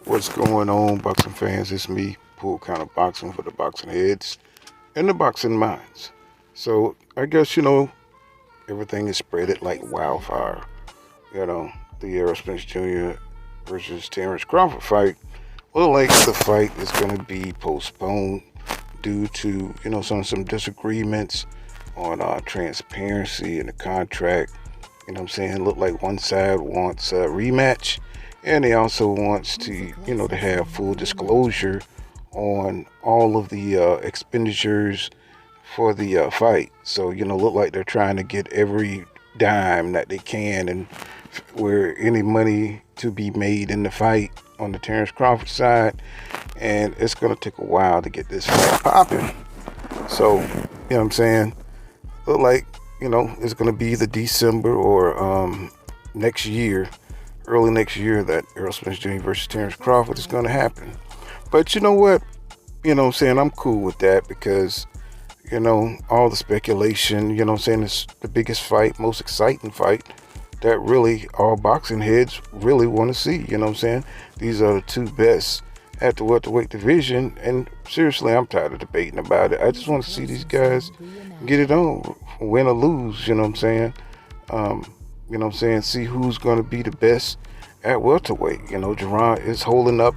What's going on, boxing fans? It's me, Pool Counter Boxing for the boxing heads and the boxing minds. So I guess everything is spreaded like wildfire. You know the Errol Spence Jr. versus Terence Crawford fight. Well, like the fight is going to be postponed due to some disagreements on transparency in the contract. I'm saying? Look like one side wants a rematch, and they also wants to have full disclosure on all of the expenditures for the fight. So look like they're trying to get every dime that they can, and where any money to be made in the fight on the Terence Crawford side, and it's gonna take a while to get this fight popping. So what I'm saying? Look like it's gonna be the December or next year, early next year, that Errol Spence Jr. versus Terence Crawford is gonna happen. But you know what? I'm cool with that because all the speculation, it's the biggest fight, most exciting fight that really all boxing heads really want to see. These are the two best at the welterweight division, and seriously, I'm tired of debating about it. I just want to see these guys get it on, win or lose. See who's going to be the best at welterweight. Duran is holding up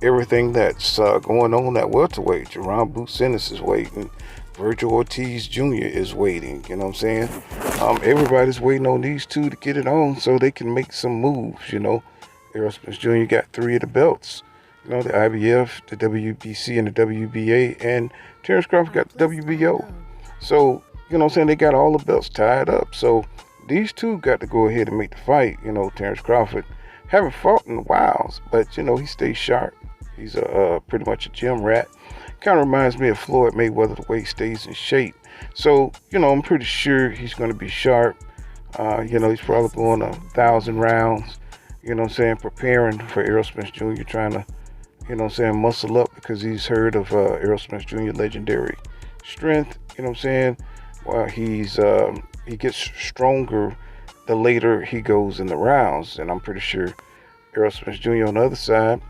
everything that's going on at welterweight. Duran Boots Ennis is waiting. Virgil Ortiz Jr. is waiting. Everybody's waiting on these two to get it on so they can make some moves. Errol Spence Jr. got three of the belts. The IBF, the WBC, and the WBA, and Terence Crawford got the WBO. So, they got all the belts tied up. So, these two got to go ahead and make the fight. Terence Crawford haven't fought in a while, but, he stays sharp. He's pretty much a gym rat. Kind of reminds me of Floyd Mayweather, the way he stays in shape. So, I'm pretty sure he's going to be sharp. He's probably going 1,000 rounds, preparing for Errol Spence Jr., trying to, muscle up because he's heard of Errol Spence Jr. legendary strength, While he gets stronger the later he goes in the rounds. And I'm pretty sure Errol Spence Jr. on the other side,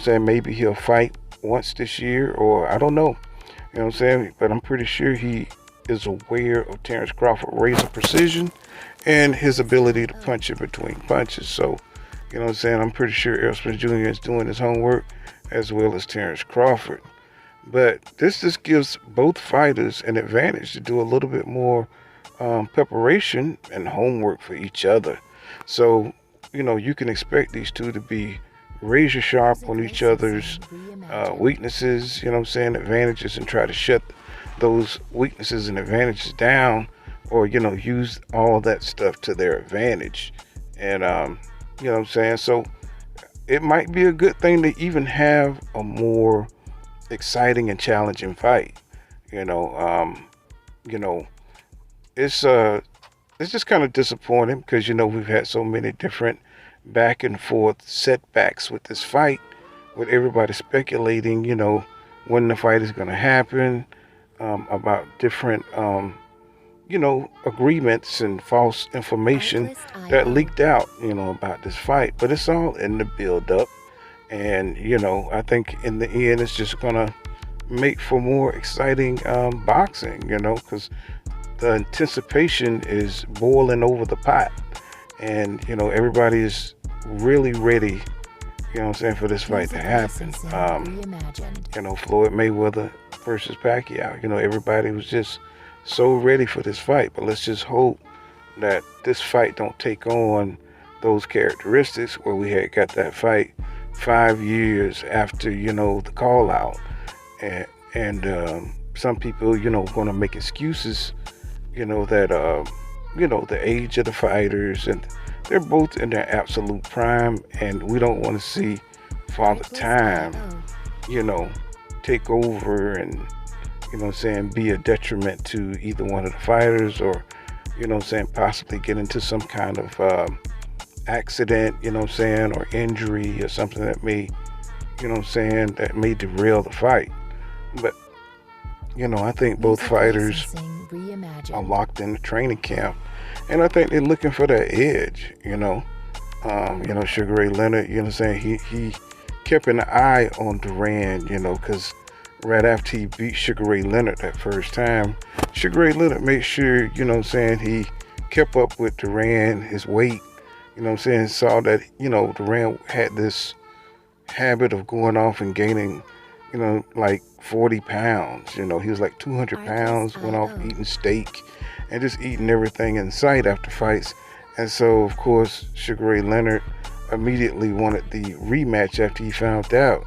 maybe he'll fight once this year, or I don't know, but I'm pretty sure he is aware of Terence Crawford razor precision and his ability to punch in between punches. So, I'm pretty sure Errol Spence Jr. is doing his homework as well as Terence Crawford. But this just gives both fighters an advantage to do a little bit more preparation and homework for each other. So, you can expect these two to be razor sharp on each other's weaknesses, advantages, and try to shut those weaknesses and advantages down, or, use all that stuff to their advantage. And, so it might be a good thing to even have a more exciting and challenging fight. It's just kind of disappointing because, we've had so many different back and forth setbacks with this fight, with everybody speculating, when the fight is going to happen, about different, agreements and false information that leaked out, about this fight. But it's all in the build up. And, I think in the end, it's just going to make for more exciting boxing, because the anticipation is boiling over the pot. And, everybody is really ready, for this fight to happen. Floyd Mayweather versus Pacquiao. Everybody was just so ready for this fight. But let's just hope that this fight don't take on those characteristics where we had got that fight 5 years after, the call out. And some people, going to make excuses, that, the age of the fighters, and they're both in their absolute prime, and we don't want to see Father Time, take over and, be a detriment to either one of the fighters, or, possibly get into some kind of accident, or injury or something that may, that may derail the fight. But, I think both fighters are locked in the training camp, and I think they're looking for that edge. Sugar Ray Leonard, he kept an eye on Duran, because right after he beat Sugar Ray Leonard that first time, Sugar Ray Leonard made sure, he kept up with Duran, his weight, saw that, Duran had this habit of going off and gaining, like 40 pounds. He was like 200 pounds, went off eating steak and just eating everything in sight after fights. And so, of course, Sugar Ray Leonard immediately wanted the rematch after he found out,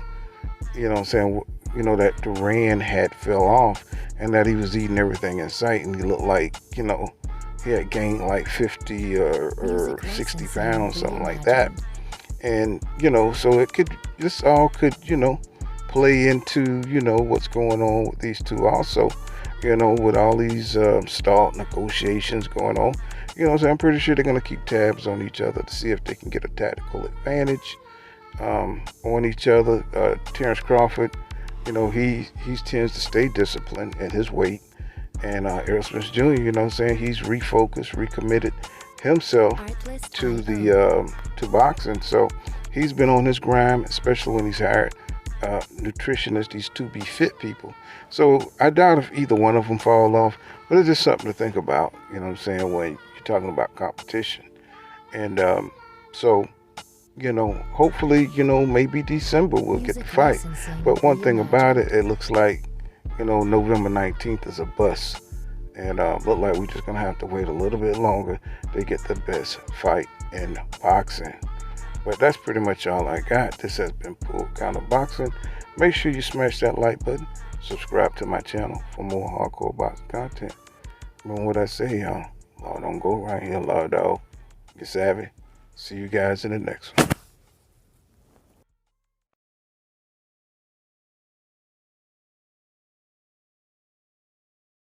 that Duran had fell off and that he was eating everything in sight, and he looked like, he had gained like 50 or 60 pounds, something like that. And, so this all could, play into, what's going on with these two also, with all these stalled negotiations going on. So I'm pretty sure they're going to keep tabs on each other to see if they can get a tactical advantage on each other. Terence Crawford, he tends to stay disciplined at his weight. And Errol Spence Jr., he's refocused, recommitted himself to to boxing. So he's been on his grind, especially when he's hired nutritionists, these to be fit people. So I doubt if either one of them fall off, but it's just something to think about, when you're talking about competition. And so, hopefully, maybe December we'll get the fight. But one thing about it, it looks like, November 19th is a bust. And look like we're just going to have to wait a little bit longer to get the best fight in boxing. But that's pretty much all I got. This has been Pool Counter Boxing. Make sure you smash that like button. Subscribe to my channel for more hardcore boxing content. Remember what I say, y'all. Law don't go right here, law dog. Get savvy. See you guys in the next one.